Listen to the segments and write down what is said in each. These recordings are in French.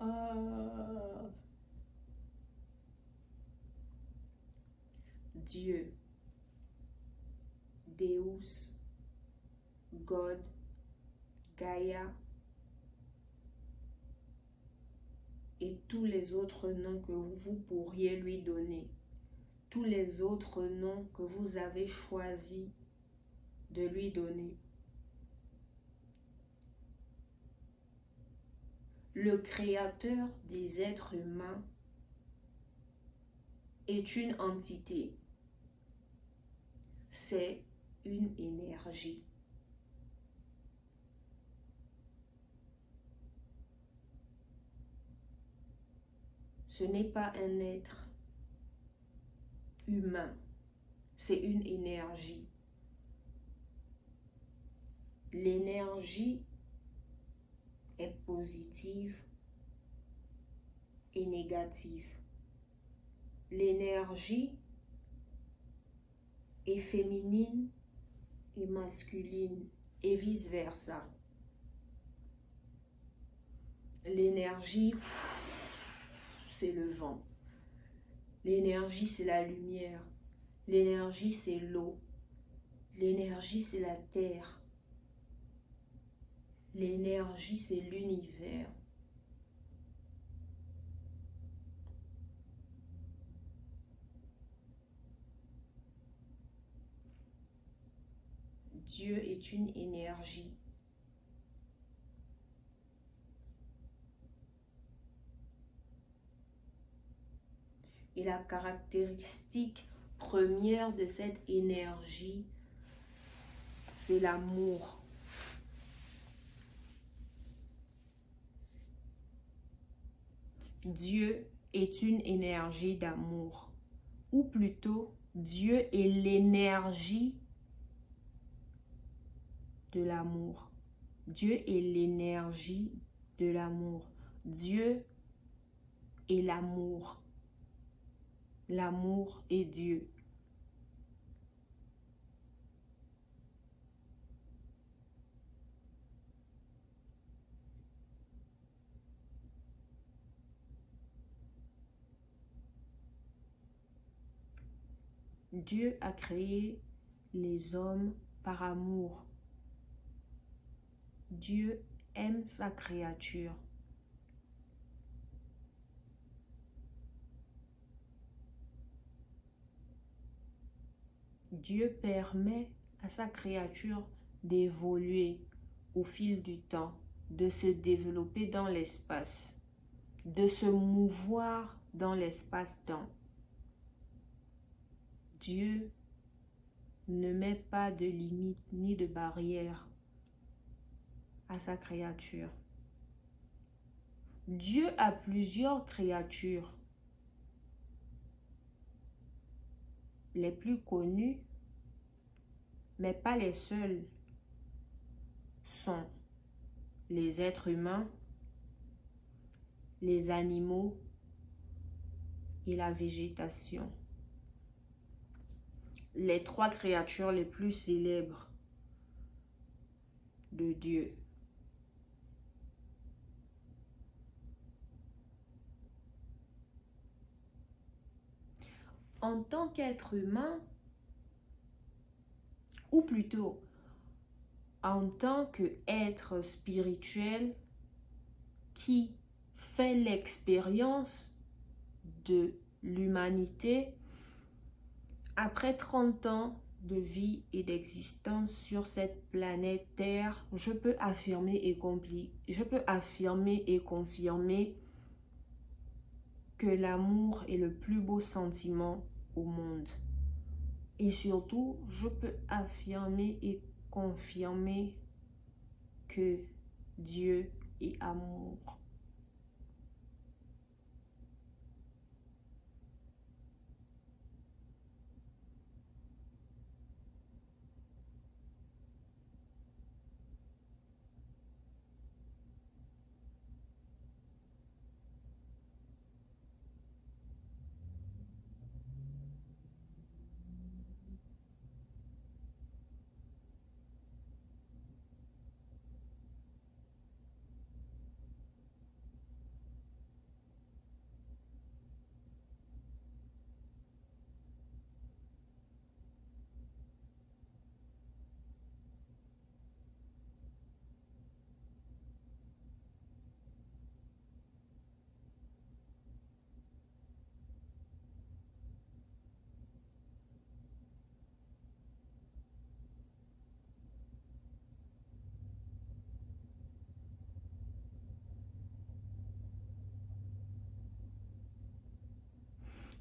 Ah, Dieu, Deus, God, Gaïa et tous les autres noms que vous pourriez lui donner. Tous les autres noms que vous avez choisi de lui donner. Le créateur des êtres humains est une entité. C'est une énergie. Ce n'est pas un être humain, c'est une énergie. L'énergie est positive et négative. L'énergie est féminine et masculine et vice-versa. L'énergie, c'est le vent. L'énergie, c'est la lumière. L'énergie, c'est l'eau. L'énergie, c'est la terre. L'énergie, c'est l'univers. Dieu est une énergie. Et la caractéristique première de cette énergie, c'est l'amour. Dieu est une énergie d'amour. Ou plutôt, Dieu est l'énergie de l'amour. Dieu est l'énergie de l'amour. Dieu est l'amour. L'amour est Dieu. Dieu a créé les hommes par amour. Dieu aime sa créature. Dieu permet à sa créature d'évoluer au fil du temps, de se développer dans l'espace, de se mouvoir dans l'espace-temps. Dieu ne met pas de limites ni de barrières à sa créature. Dieu a plusieurs créatures. Les plus connues, mais pas les seules, sont les êtres humains, les animaux et la végétation. Les trois créatures les plus célèbres de Dieu. En tant qu'être humain, ou plutôt en tant qu'être spirituel qui fait l'expérience de l'humanité, après 30 ans de vie et d'existence sur cette planète Terre, je peux affirmer et confirmer que l'amour est le plus beau sentiment au monde. Et surtout, je peux affirmer et confirmer que Dieu est amour.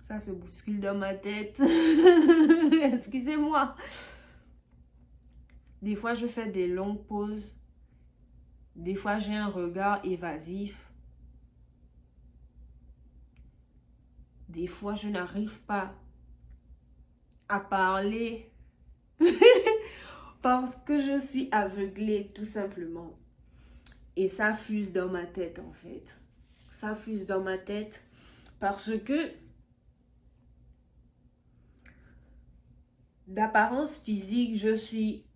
Ça se bouscule dans ma tête. Excusez-moi. Des fois, je fais des longues pauses. Des fois, j'ai un regard évasif. Des fois, je n'arrive pas à parler parce que je suis aveuglée, tout simplement. Et ça fuse dans ma tête, en fait. Ça fuse dans ma tête parce que d'apparence physique, je suis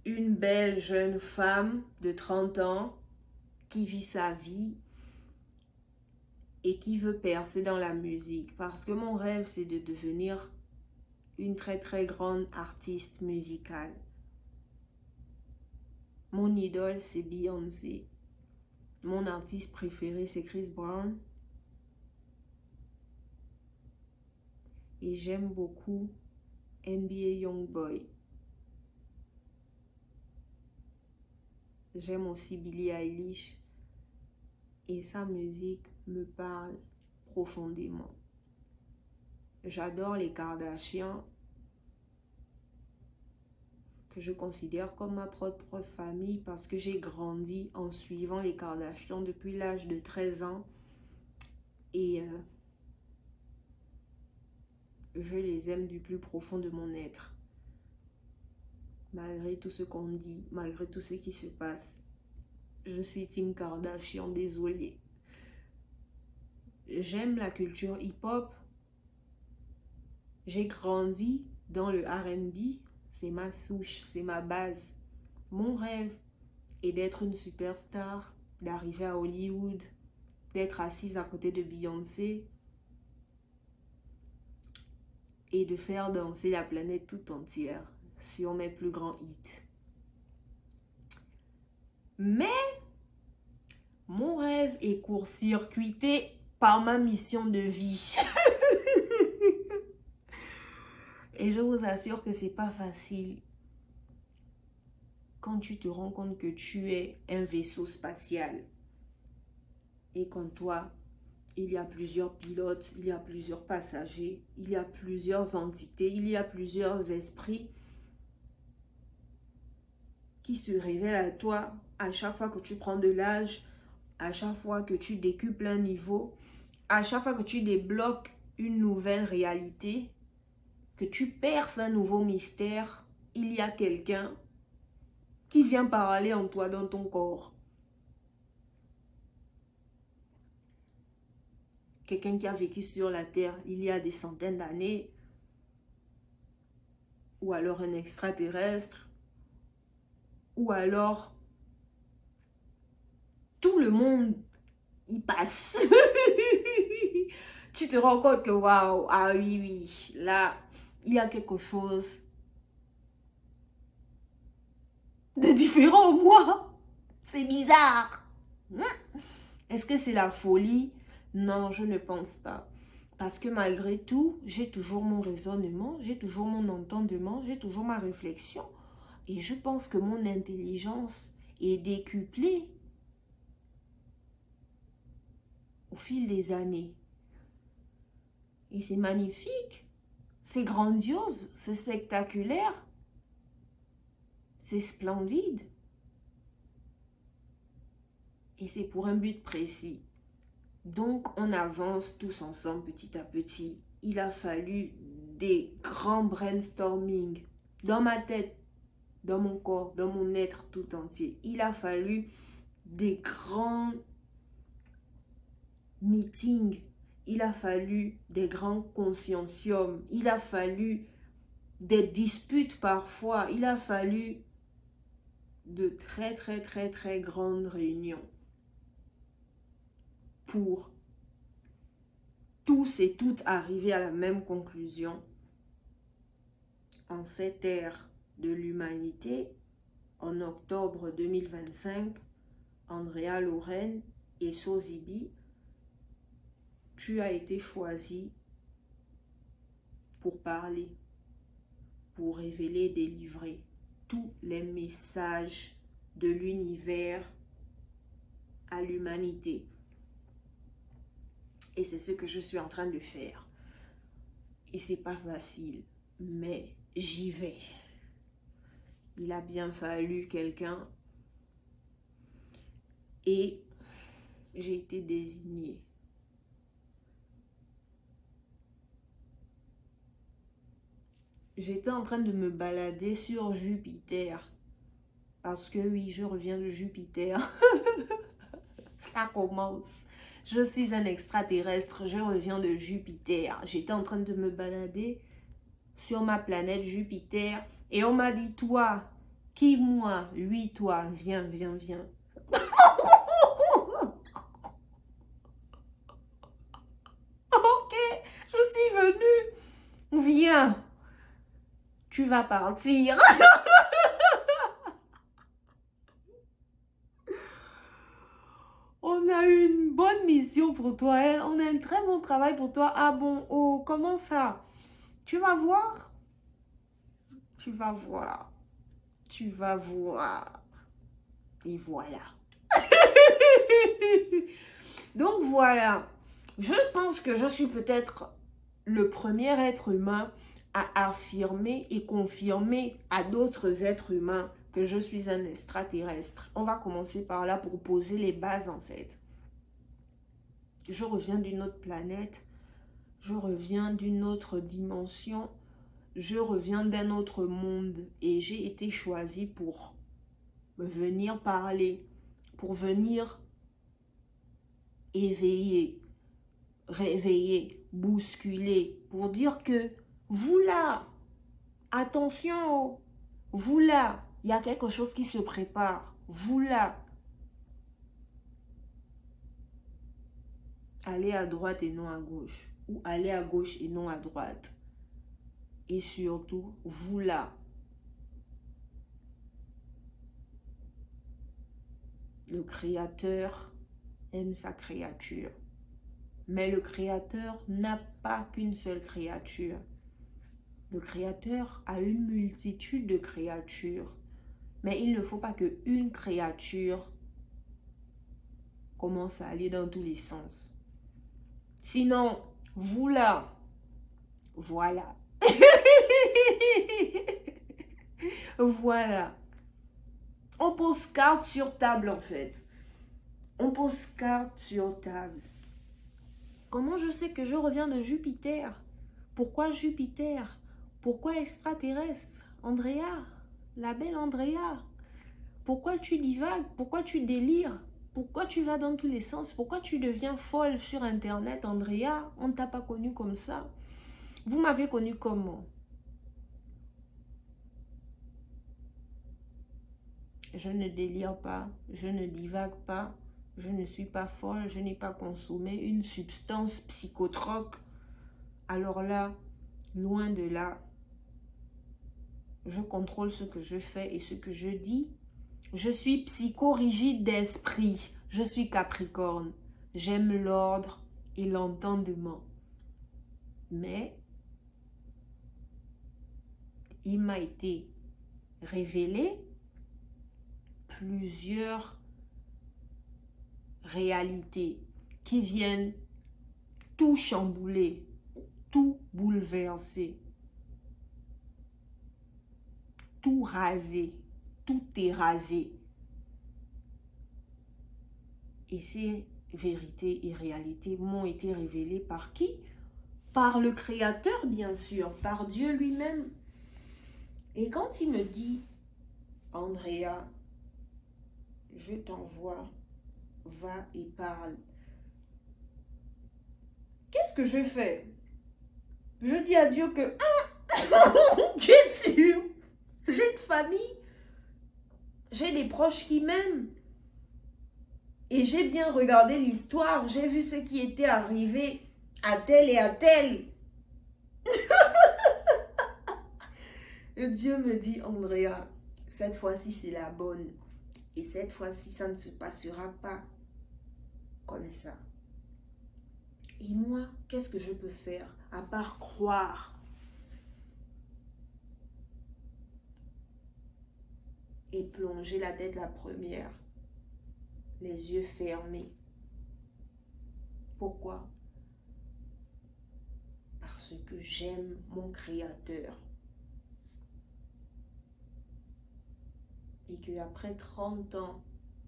une belle jeune femme de 30 ans qui vit sa vie et qui veut percer dans la musique. Parce que mon rêve, c'est de devenir une très très grande artiste musicale. Mon idole, c'est Beyoncé. Mon artiste préféré, c'est Chris Brown. Et j'aime beaucoup NBA Youngboy. J'aime aussi Billie Eilish. Et sa musique me parle profondément. J'adore les Kardashians, que je considère comme ma propre famille parce que j'ai grandi en suivant les Kardashians depuis l'âge de 13 ans. Et je les aime du plus profond de mon être. Malgré tout ce qu'on dit, malgré tout ce qui se passe, je suis Team Kardashian, désolée. J'aime la culture hip-hop. J'ai grandi dans le R&B. C'est ma souche, c'est ma base. Mon rêve est d'être une superstar, d'arriver à Hollywood, d'être assise à côté de Beyoncé et de faire danser la planète tout entière sur mes plus grands hits. Mais mon rêve est court-circuité par ma mission de vie. Et je vous assure que c'est pas facile quand tu te rends compte que tu es un vaisseau spatial et qu'en toi, il y a plusieurs pilotes, il y a plusieurs passagers, il y a plusieurs entités, il y a plusieurs esprits qui se révèlent à toi à chaque fois que tu prends de l'âge, à chaque fois que tu décuples un niveau, à chaque fois que tu débloques une nouvelle réalité, que tu perces un nouveau mystère, il y a quelqu'un qui vient parler en toi, dans ton corps. Quelqu'un qui a vécu sur la terre il y a des centaines d'années, ou alors un extraterrestre, ou alors tout le monde y passe. Tu te rends compte que waouh, ah oui, oui, là, il y a quelque chose de différent en moi. C'est bizarre. Est-ce que c'est la folie? Non, je ne pense pas. Parce que malgré tout, j'ai toujours mon raisonnement, j'ai toujours mon entendement, j'ai toujours ma réflexion. Et je pense que mon intelligence est décuplée au fil des années. Et c'est magnifique, c'est grandiose, c'est spectaculaire, c'est splendide. Et c'est pour un but précis. Donc, on avance tous ensemble petit à petit. Il a fallu des grands brainstorming dans ma tête, dans mon corps, dans mon être tout entier. Il a fallu des grands meetings. Il a fallu des grands conscienciums. Il a fallu des disputes parfois. Il a fallu de très, très, très, très grandes réunions pour tous et toutes arriver à la même conclusion. En cette ère de l'humanité, en octobre 2025, Andrea Lorraine et Sozibi, tu as été choisi pour parler, pour révéler, délivrer tous les messages de l'univers à l'humanité. Et c'est ce que je suis en train de faire. Et c'est pas facile, mais j'y vais. Il a bien fallu quelqu'un et j'ai été désignée. J'étais en train de me balader sur Jupiter. Parce que oui, je reviens de Jupiter. Ça commence. Je suis un extraterrestre, je reviens de Jupiter. J'étais en train de me balader sur ma planète Jupiter. Et on m'a dit, toi, qui moi? Lui, toi, viens, viens, viens. Ok, je suis venue. Viens, tu vas partir. On a une bonne mission pour toi, hein? On a un très bon travail pour toi. Ah bon, oh, comment ça? Tu vas voir? Tu vas voir. Tu vas voir. Et voilà. Donc voilà. Je pense que je suis peut-être le premier être humain à affirmer et confirmer à d'autres êtres humains que je suis un extraterrestre. On va commencer par là pour poser les bases en fait. Je reviens d'une autre planète. Je reviens d'une autre dimension. Je reviens d'un autre monde et j'ai été choisie pour venir parler, pour venir éveiller, réveiller, bousculer, pour dire que vous là, attention, vous là, il y a quelque chose qui se prépare, vous là, allez à droite et non à gauche, ou allez à gauche et non à droite. Et surtout, vous là, le Créateur aime sa créature. Mais le Créateur n'a pas qu'une seule créature. Le Créateur a une multitude de créatures. Mais il ne faut pas qu'une créature commence à aller dans tous les sens. Sinon, vous là, voilà. Voilà. On pose carte sur table en fait. On pose carte sur table. Comment je sais que je reviens de Jupiter? Pourquoi Jupiter? Pourquoi extraterrestre? Andrea, la belle Andrea. Pourquoi tu divagues? Pourquoi tu délires? Pourquoi tu vas dans tous les sens? Pourquoi tu deviens folle sur Internet, Andrea? On ne t'a pas connue comme ça. Vous m'avez connue comment? Je ne délire pas, je ne divague pas, je ne suis pas folle, je n'ai pas consommé une substance psychotrope. Alors là, loin de là, je contrôle ce que je fais et ce que je dis. Je suis psychorigide d'esprit, je suis Capricorne. J'aime l'ordre et l'entendement. Mais il m'a été révélé plusieurs réalités qui viennent tout chambouler, tout bouleverser, tout raser, tout est rasé. Et ces vérités et réalités m'ont été révélées par qui? Par le Créateur, bien sûr, par Dieu lui-même. Et quand il me dit, Andrea, je t'envoie, va et parle. Qu'est-ce que je fais? Je dis à Dieu que, tu es sûr, j'ai une famille, j'ai des proches qui m'aiment. Et j'ai bien regardé l'histoire, j'ai vu ce qui était arrivé à tel et à tel. Et Dieu me dit, Andrea, cette fois-ci c'est la bonne. Et cette fois-ci, ça ne se passera pas comme ça. Et moi, qu'est-ce que je peux faire à part croire et plonger la tête la première, les yeux fermés? Pourquoi? Parce parce que j'aime mon Créateur. Et qu'après 30 ans,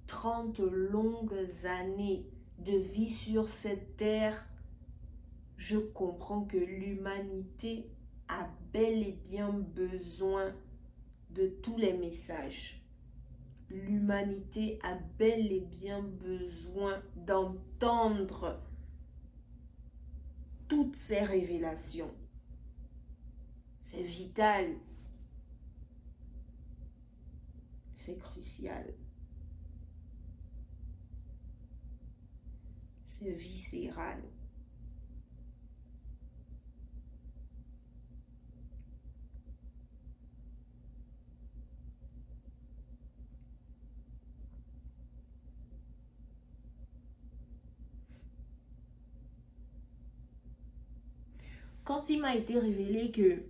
30 longues années de vie sur cette terre, je comprends que l'humanité a bel et bien besoin de tous les messages. L'humanité a bel et bien besoin d'entendre toutes ces révélations. C'est vital. C'est crucial. C'est viscéral. Quand il m'a été révélé que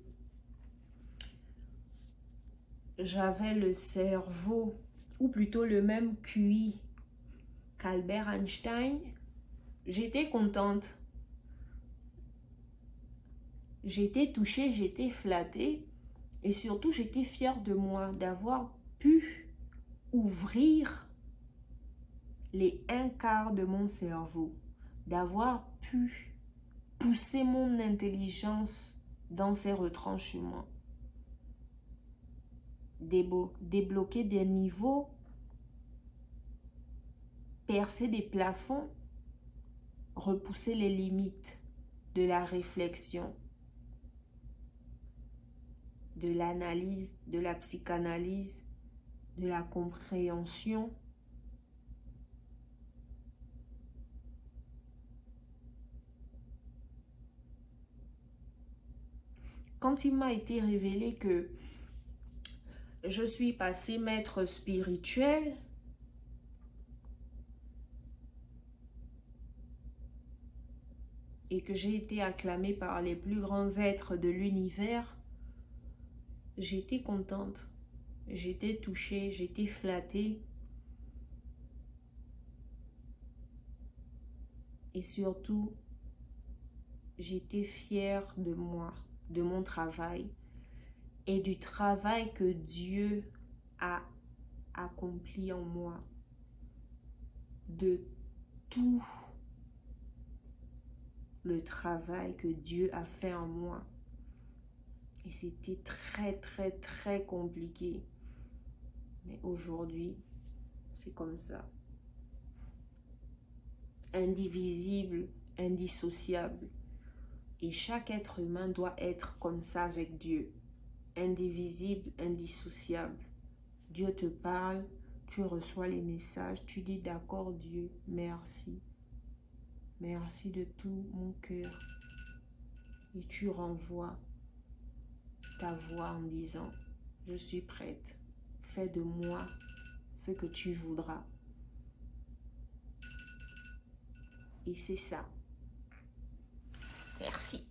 j'avais le cerveau, ou plutôt le même QI qu'Albert Einstein, j'étais contente. J'étais touchée, j'étais flattée et surtout j'étais fière de moi d'avoir pu ouvrir les 1/4 de mon cerveau, d'avoir pu pousser mon intelligence dans ses retranchements, débloquer des niveaux, percer des plafonds, repousser les limites de la réflexion, de l'analyse, de la psychanalyse, de la compréhension. Quand il m'a été révélé que je suis passée maître spirituel, et que j'ai été acclamée par les plus grands êtres de l'univers, j'étais contente, j'étais touchée, j'étais flattée. Et surtout, j'étais fière de moi, de mon travail et du travail que Dieu a accompli en moi, de tout le travail que Dieu a fait en moi. Et c'était très compliqué. Mais aujourd'hui, c'est comme ça. Indivisible, indissociable. Et chaque être humain doit être comme ça avec Dieu. Indivisible, indissociable. Dieu te parle, tu reçois les messages, tu dis d'accord Dieu, merci. Merci de tout mon cœur. Et tu renvoies ta voix en disant, je suis prête, fais de moi ce que tu voudras. Et c'est ça. Merci.